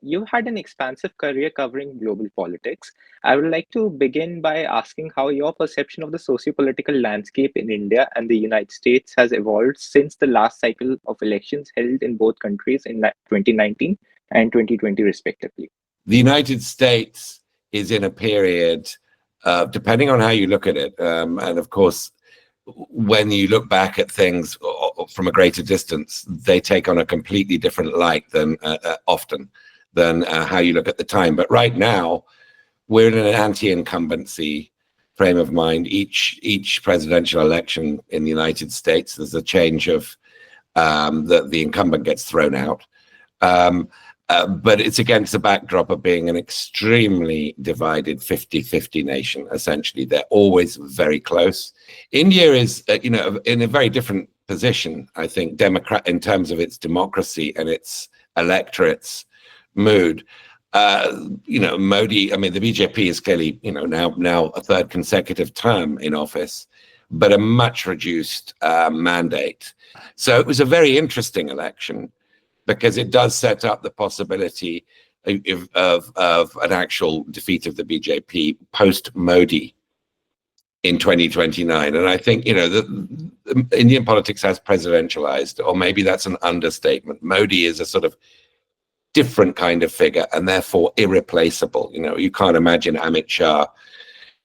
You've had an expansive career covering global politics. I would like to begin by asking how your perception of the socio-political landscape in India and the United States has evolved since the last cycle of elections held in both countries in 2019 and 2020, respectively. The United States is in a period, depending on how you look at it, and of course, when you look back at things from a greater distance, they take on a completely different light than often than how you look at the time. But right now, we're in an anti-incumbency frame of mind. Each presidential election in the United States, there's a change of the incumbent gets thrown out. But it's against the backdrop of being an extremely divided 50-50 nation, essentially. They're always very close. India is, in a very different position, I think, Democrat in terms of its democracy and its electorate's mood. Modi, I mean, the BJP is clearly, now a third consecutive term in office, but a much reduced mandate. So it was a very interesting election, because it does set up the possibility of an actual defeat of the BJP post-Modi in 2029. And I think, the Indian politics has presidentialized, or maybe that's an understatement. Modi is a sort of different kind of figure and therefore irreplaceable. You can't imagine Amit Shah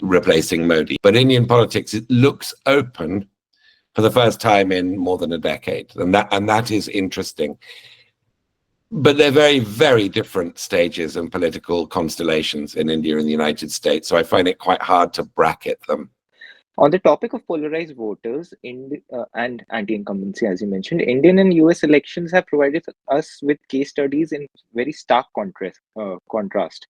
replacing Modi. But Indian politics, it looks open for the first time in more than a decade. And that is interesting. But they're very, very different stages and political constellations in India and the United States. So I find it quite hard to bracket them. On the topic of polarized voters and anti-incumbency, as you mentioned, Indian and US elections have provided us with case studies in very stark contrast.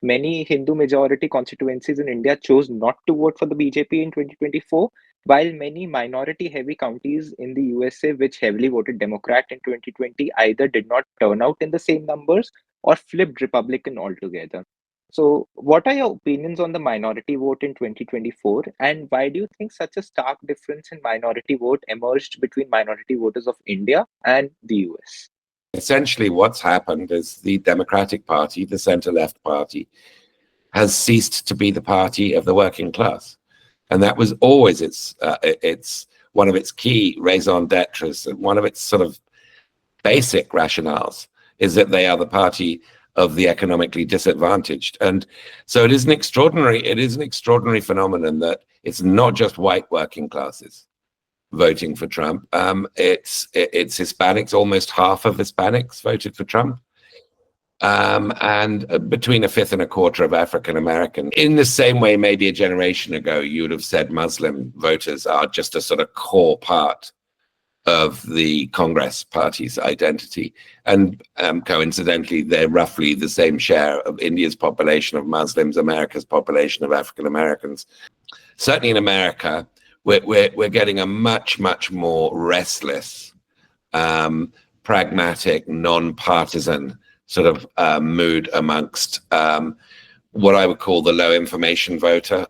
Many Hindu majority constituencies in India chose not to vote for the BJP in 2024, while many minority-heavy counties in the USA, which heavily voted Democrat in 2020, either did not turn out in the same numbers or flipped Republican altogether. So, what are your opinions on the minority vote in 2024, and why do you think such a stark difference in minority vote emerged between minority voters of India and the US? Essentially, what's happened is the Democratic Party, the center-left party, has ceased to be the party of the working class. And that was always it's one of its key raison d'etres, and one of its sort of basic rationales is that they are the party of the economically disadvantaged. And so it is an extraordinary phenomenon that it's not just white working classes voting for Trump. It's Hispanics. Almost half of Hispanics voted for Trump. And between a fifth and a quarter of African American. In the same way, maybe a generation ago, you would have said Muslim voters are just a sort of core part of the Congress Party's identity. And coincidentally, they're roughly the same share of India's population of Muslims, America's population of African Americans. Certainly in America, we're getting a much more restless, pragmatic, non-partisan sort of mood amongst what I would call the low information voter.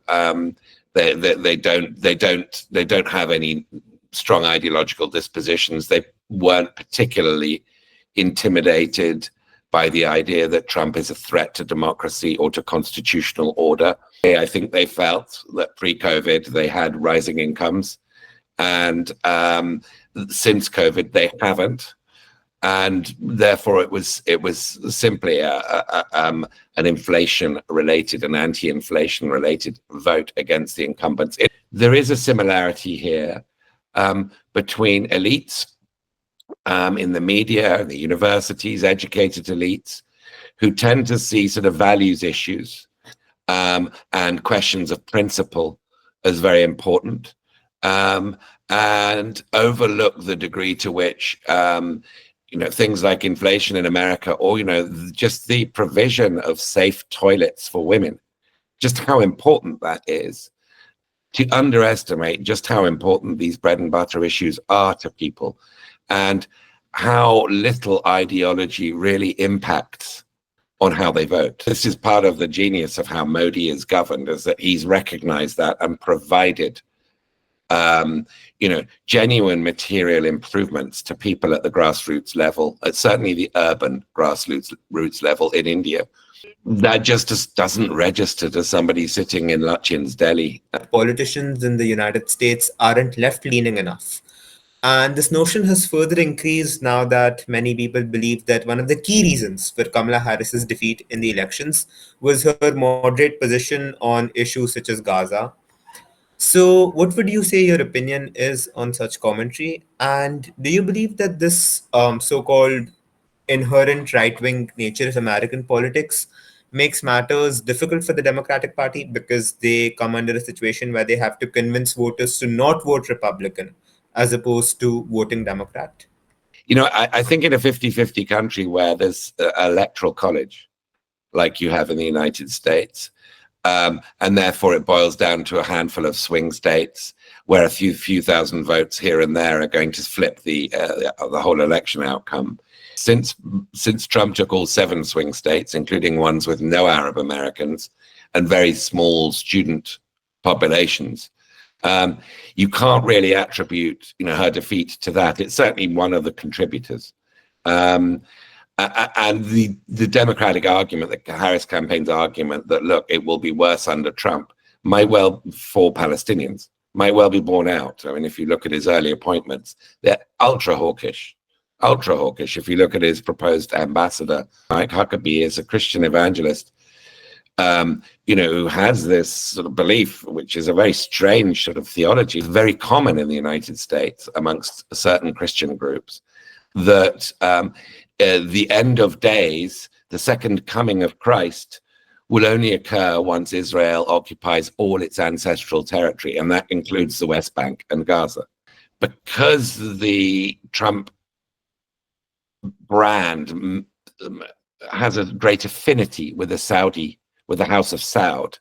They don't have any strong ideological dispositions. They weren't particularly intimidated by the idea that Trump is a threat to democracy or to constitutional order. I think they felt that pre-COVID they had rising incomes, and since COVID they haven't. And therefore, it was simply an inflation-related, an anti-inflation-related vote against the incumbents. There is a similarity here between elites in the media, the universities, educated elites, who tend to see sort of values issues and questions of principle as very important, and overlook the degree to which things like inflation in America, or, just the provision of safe toilets for women, just how important that is, to underestimate just how important these bread and butter issues are to people, and how little ideology really impacts on how they vote. This is part of the genius of how Modi is governed, is that he's recognized that and provided genuine material improvements to people at the grassroots level, certainly the urban grassroots level in India. That just doesn't register to somebody sitting in Lachin's Delhi. Politicians in the United States aren't left-leaning enough. And this notion has further increased now that many people believe that one of the key reasons for Kamala Harris's defeat in the elections was her moderate position on issues such as Gaza. So, what would you say your opinion is on such commentary? And do you believe that this so called inherent right wing nature of American politics makes matters difficult for the Democratic Party because they come under a situation where they have to convince voters to not vote Republican as opposed to voting Democrat? I think in a 50-50 country where there's electoral college, like you have in the United States, and therefore it boils down to a handful of swing states where a few thousand votes here and there are going to flip the whole election outcome. Since Trump took all 7 swing states, including ones with no Arab Americans and very small student populations, you can't really attribute her defeat to that. It's certainly one of the contributors. And the Democratic argument, the Harris campaign's argument that, look, it will be worse under Trump, might well, for Palestinians, might well be borne out. I mean, if you look at his early appointments, they're ultra hawkish. If you look at his proposed ambassador, Mike Huckabee is a Christian evangelist, who has this sort of belief, which is a very strange sort of theology, very common in the United States amongst certain Christian groups, that the end of days, the second coming of Christ, will only occur once Israel occupies all its ancestral territory, and that includes the West Bank and Gaza. Because the Trump brand has a great affinity with the House of Saud,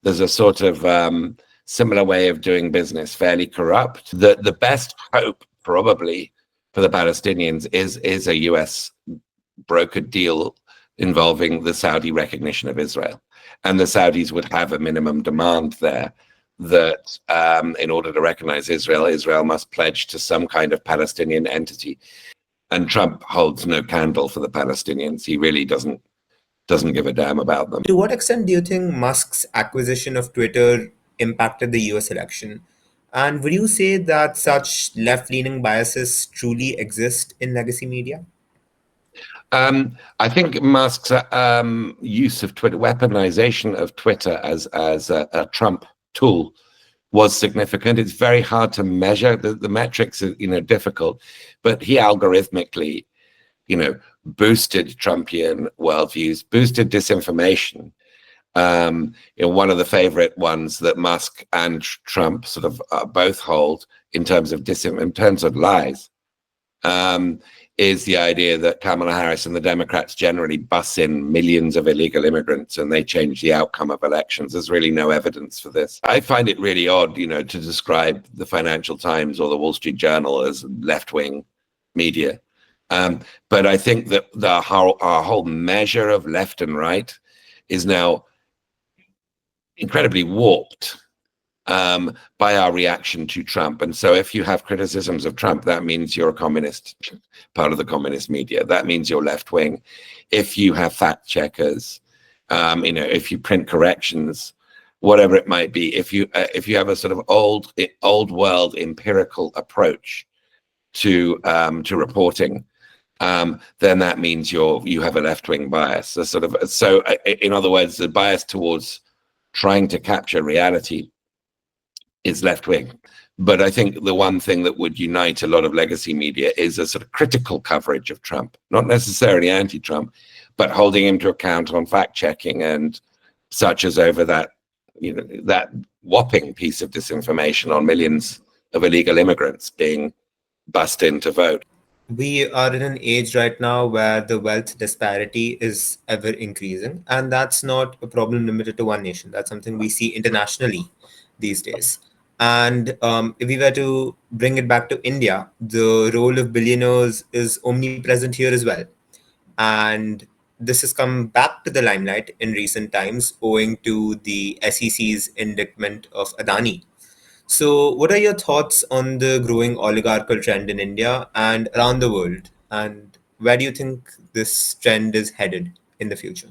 there's a sort of similar way of doing business, fairly corrupt. The best hope, probably, for the Palestinians is a US brokered deal involving the Saudi recognition of Israel. And the Saudis would have a minimum demand there that in order to recognize Israel, Israel must pledge to some kind of Palestinian entity. And Trump holds no candle for the Palestinians. He really doesn't give a damn about them. To what extent do you think Musk's acquisition of Twitter impacted the US election? And would you say that such left-leaning biases truly exist in legacy media? I think Musk's use of Twitter, weaponization of Twitter as a Trump tool, was significant. It's very hard to measure. The metrics are difficult, but he algorithmically boosted Trumpian worldviews, boosted disinformation. One of the favorite ones that Musk and Trump sort of both hold in terms of lies, is the idea that Kamala Harris and the Democrats generally bus in millions of illegal immigrants and they change the outcome of elections. There's really no evidence for this. I find it really odd, to describe the Financial Times or the Wall Street Journal as left-wing media. But I think that our whole measure of left and right is now incredibly warped by our reaction to Trump. And so if you have criticisms of Trump, that means you're a communist, part of the communist media. That means you're left wing. If you have fact checkers, if you print corrections, whatever it might be, if you have a sort of old world empirical approach to reporting, then that means you have a left-wing bias. So in other words, the bias towards trying to capture reality is left-wing. But I think the one thing that would unite a lot of legacy media is a sort of critical coverage of Trump, not necessarily anti-Trump, but holding him to account on fact-checking and such as over that whopping piece of disinformation on millions of illegal immigrants being bussed in to vote. We are in an age right now where the wealth disparity is ever increasing, and that's not a problem limited to one nation. That's something we see internationally these days. And if we were to bring it back to India, the role of billionaires is omnipresent here as well. And this has come back to the limelight in recent times owing to the SEC's indictment of Adani. So, what are your thoughts on the growing oligarchical trend in India and around the world? And where do you think this trend is headed in the future?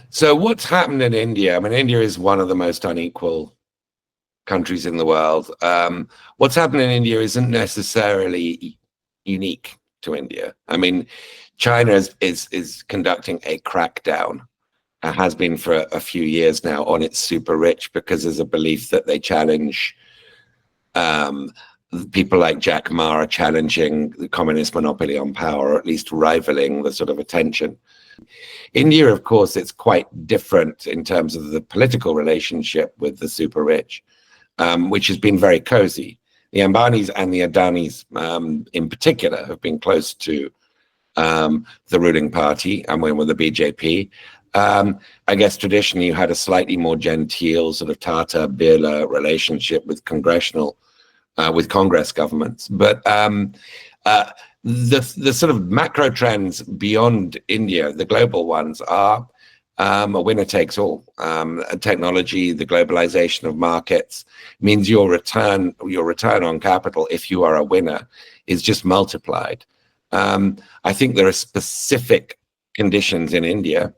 So what's happened in India? I mean, India is one of the most unequal countries in the world. What's happened in India isn't necessarily unique to India. I mean, China is conducting a crackdown, has been for a few years now, on its super rich, because there's a belief that they challenge people like Jack Ma are challenging the communist monopoly on power, or at least rivaling the sort of attention. India, of course, it's quite different in terms of the political relationship with the super rich, which has been very cozy. The Ambanis and the Adanis, in particular, have been close to the ruling party, and when with the BJP. I guess traditionally you had a slightly more genteel sort of Tata Birla relationship with with Congress governments, but the sort of macro trends beyond India, the global ones, are a winner takes all. Technology, the globalization of markets means your return on capital, if you are a winner, is just multiplied. I think there are specific conditions in India,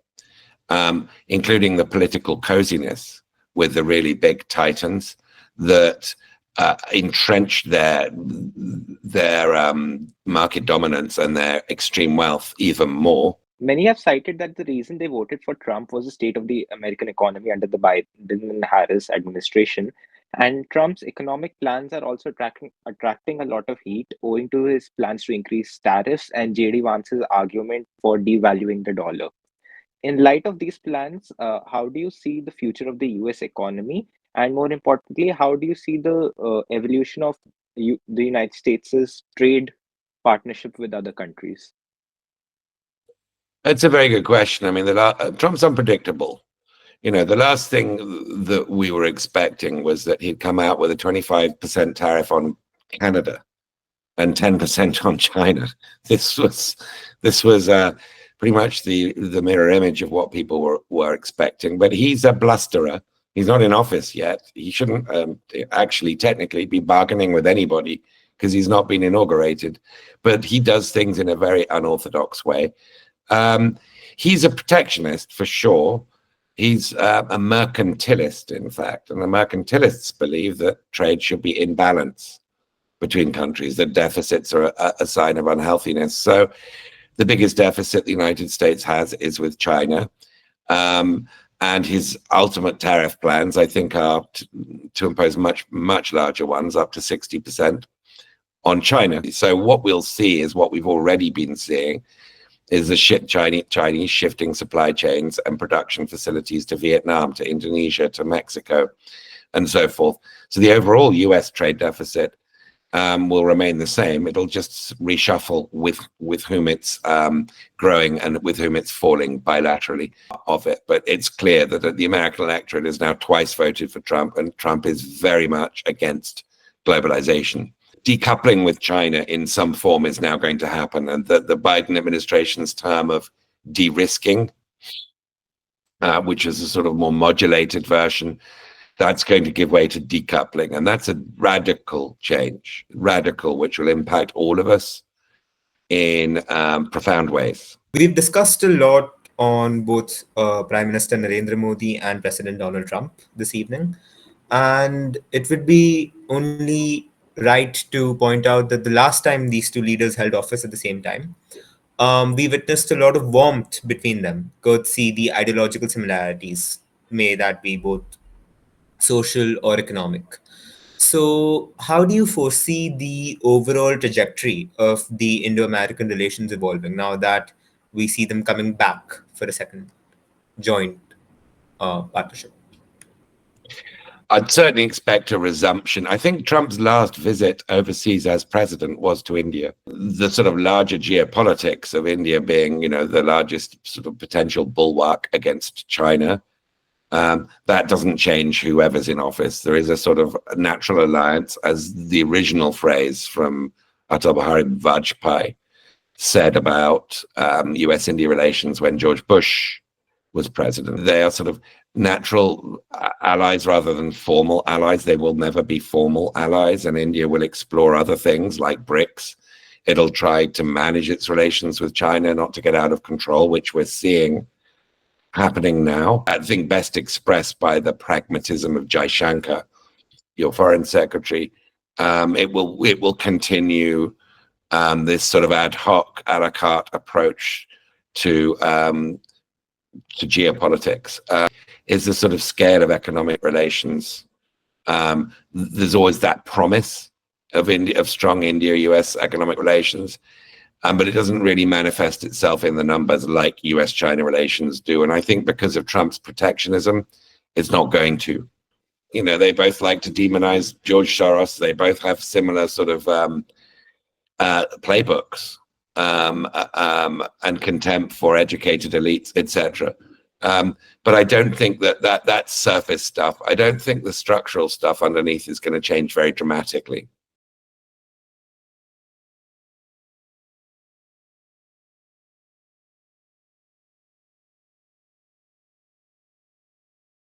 including the political coziness with the really big titans, that entrench their market dominance and their extreme wealth even more. Many have cited that the reason they voted for Trump was the state of the American economy under the Biden and Harris administration. And Trump's economic plans are also attracting a lot of heat owing to his plans to increase tariffs and J.D. Vance's argument for devaluing the dollar. In light of these plans, how do you see the future of the US economy? And more importantly, how do you see the evolution of the United States' trade partnership with other countries? It's a very good question. I mean, Trump's unpredictable. You know, the last thing that we were expecting was that he'd come out with a 25% tariff on Canada and 10% on China. This was pretty much the mirror image of what people were expecting. But he's a blusterer. He's not in office yet. He shouldn't actually technically be bargaining with anybody because he's not been inaugurated. But he does things in a very unorthodox way. He's a protectionist for sure. He's a mercantilist, in fact, and the mercantilists believe that trade should be in balance between countries, that deficits are a sign of unhealthiness. So the biggest deficit the United States has is with China. And his ultimate tariff plans, I think, are to impose much larger ones, up to 60% on China. So what we'll see is what we've already been seeing, is the Chinese shifting supply chains and production facilities to Vietnam, to Indonesia, to Mexico, and so forth. So the overall US trade deficit will remain the same. It'll just reshuffle with whom it's growing and with whom it's falling bilaterally of it. But it's clear that the American electorate has now twice voted for Trump, and Trump is very much against globalization. Decoupling with China in some form is now going to happen, and the Biden administration's term of de-risking, which is a sort of more modulated version, that's going to give way to decoupling, and that's a radical change, which will impact all of us in profound ways. We've discussed a lot on both Prime Minister Narendra Modi and President Donald Trump this evening, and it would be only right to point out that the last time these two leaders held office at the same time, we witnessed a lot of warmth between them, courtesy the ideological similarities, may that be both social or economic. So, how do you foresee the overall trajectory of the Indo-American relations evolving now that we see them coming back for a second joint partnership? I'd certainly expect a resumption. I think Trump's last visit overseas as president was to India. The sort of larger geopolitics of India being, you know, the largest sort of potential bulwark against China, that doesn't change whoever's in office. There is a sort of natural alliance, as the original phrase from Atal Bihari Vajpayee said about US-India relations when George Bush was president. They are sort of natural allies rather than formal allies. They will never be formal allies, and India will explore other things like BRICS. It'll try to manage its relations with China, not to get out of control, which we're seeing happening now. I think best expressed by the pragmatism of Jaishankar, your foreign secretary. It will continue this sort of ad hoc, a la carte approach to geopolitics. Is the sort of scale of economic relations. There's always that promise of strong India-US economic relations, but it doesn't really manifest itself in the numbers like US-China relations do. And I think because of Trump's protectionism, it's not going to. You know, they both like to demonize George Soros. They both have similar sort of playbooks and contempt for educated elites, etc. But I don't think that's surface stuff. I don't think the structural stuff underneath is going to change very dramatically.